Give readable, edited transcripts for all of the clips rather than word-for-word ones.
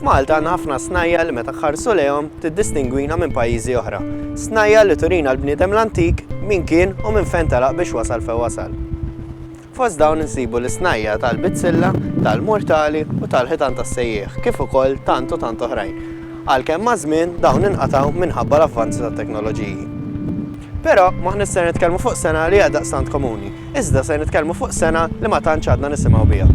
F'Malta għandna ħafna snajja li meta ħarsu lejhom tiddistingwina minn pajjiżi oħra. Snajja li turina l-bniedem l-antik min kien u minn fejn telaq biex wasal fejn wasal. Fost dawn insibu l-snajja tal-bitzilla, tal-murtali u tal-ħitan tas-sejjieħ, kif ukoll tant u tant oħrajn. Għalkemm ma' żmien dawn inqataw minħabba l-avvanzi tat-teknoloġiji. Però maħniex se nitkellmu fuq sena li hija daqstant komuni, iżda se nitkellmu fuq sena li ma tantx għadna nisimgħu biha.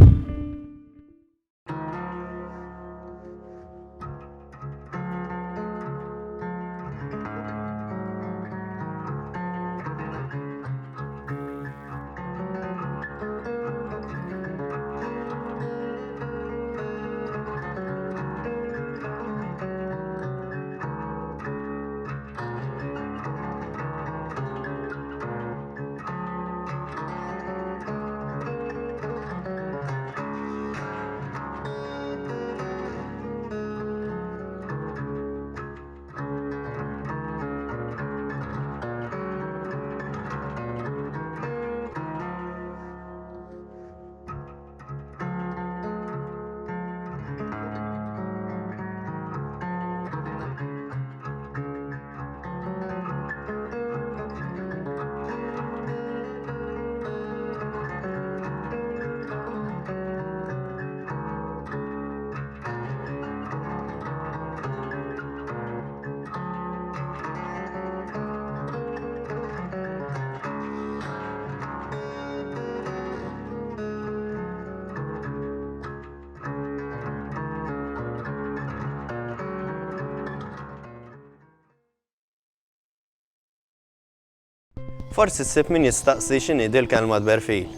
Forsi ssib min jistaqsi x'inhi l-kelma tberfil.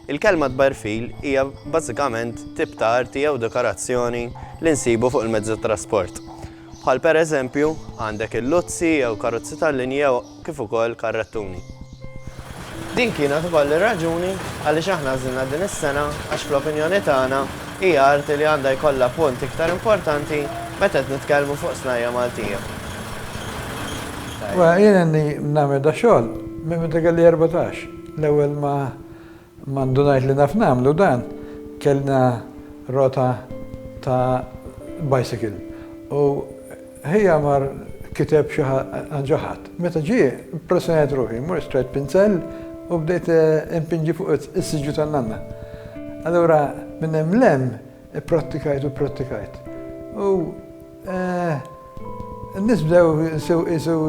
Il-kelma tberfil hija bażikament tip ta' arti jew dekorazzjoni li nsibu fuq il-mezzi tat-trasport. Bħal pereżempju għandek il-luzzi jew karozzi tal-linja jew kif ukoll karrettuni. Din kienet ukoll ir-raġuni għaliex aħna għażilna din is-sena għax fl-opinjoni tagħna hija arti li għandha jkollha punt iktar importanti meta qed nitkellmu fuq snajja Maltija. Jien nagħmel da xogħol minn meta kelli 14. L-ewwel ma ndunajt li naf nagħmlu dan, kellna rota ta' bicycle. U ħija mar kiteb xi ħadd. Meta ġie impressjonajt ruħi, mur straight pinsell u bdejt impinġi fuq is-siġġu tan-nanna. Allura minn hemm lem ipprattikajt. U n-nis bdew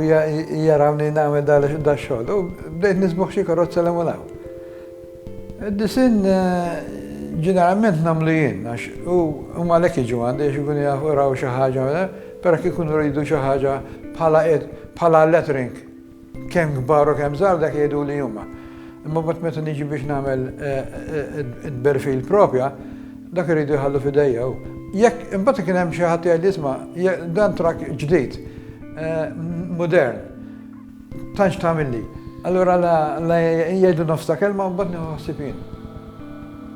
jarawni nagħmel da xogħol u bdejt nisbuħ xi karozza l-emulaw. Id-disin ġeneralment nagħmlu jien għax huma għalhekk jiġu għandi għax ikunu jafu raw xi ħaġa, però kif ikunu rridu xi ħaġa bħala lettering kemm kbar u kemm żgħar dak jgħiduli huma. Imma mbagħad meta niġi biex nagħmel id-berfil propja, dak iridu jħallu f'idejja. Jekk imbagħad kien hemm xi ħadd jgħid isma' dan trak ġdid, modern, tantx tagħmilli. Allura la jgħidu nofs ta' kelma u mbagħad nieħu ħsieb jien.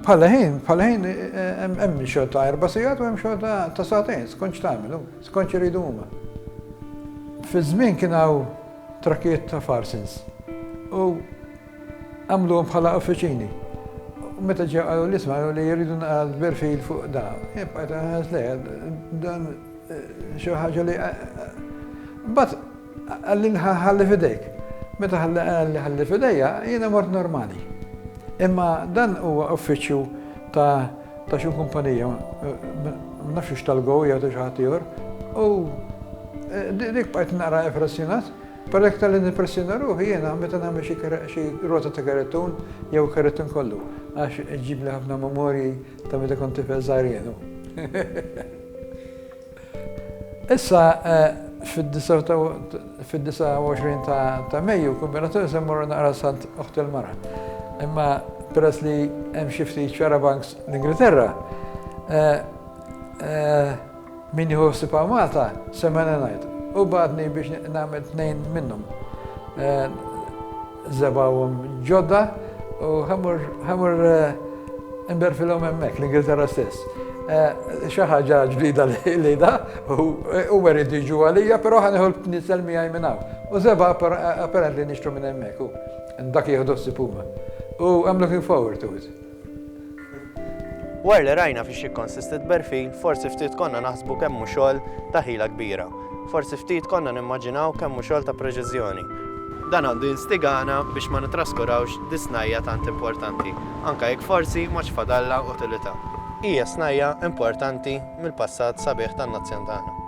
Bħala ħin hemm xogħol ta' 4 sigħat u hemm xogħol ta' sagħtejn, skont x'tagħmel, skont x'iridu huma. Fi żmien kien hawn trakkijiet ta' Farsins u għamluhom bħala uffiċini. Meta ġew għalu l-isma li jridu naqgħod berfil fuq da. Bqajt għażle dan xi ħaġa li mbagħad għalli ħalli f'idejk. Meta ħalli f'idejja jiena mort normali. Imma dan huwa uffiċċju ta' xi kumpanija, ma nafx x'talgow jew ta' xi ħadd ieħor, u dik bqajt naqra impressjonat. Per hekk tal-impressjona ruħi jiena meta nagħmel xi rota ta' karettun jew karettun kollu, għax ġib li ħafna memorji ta' meta kont tifel żgħar jienu. Issa fid-29 ta' Mejju kombinazzjoni se mmorru naqra sant oħt il-mara. Imma peress li hemm xi ftit charabancs l-Ingilterra, min jieħu ħsiebha Malta semmena ngħid. U badni biex nagħmel 2 minnhom. Żebgħuhom ġodda u ħamur imberfilhom hemmhekk l-Ingilterra stess. Xi ħaġa ġdida lejda u werid jiġu għalija, però ħanieħu l-nisel miegħi minn hawn. U żebgħa apparently nixtru minn hemmhekk u dak jieħdu ħsieb huma. U I'm looking forward to it. War li rajna fiex jikkonsistit berfil, forsi ftit konna naħsbu kemmu xogħol ta' ħila kbira. Forsi ftit konna nimmaġinaw kemmu xogħol ta' preċiżjoni. Dan għandu jinstigana biex ma nitraskurawx di snajja tant importanti, anka jekk forsi ma fadalla utilità. Hija snajja importanti mill-passat sabiħ tan-nazzjon tagħna.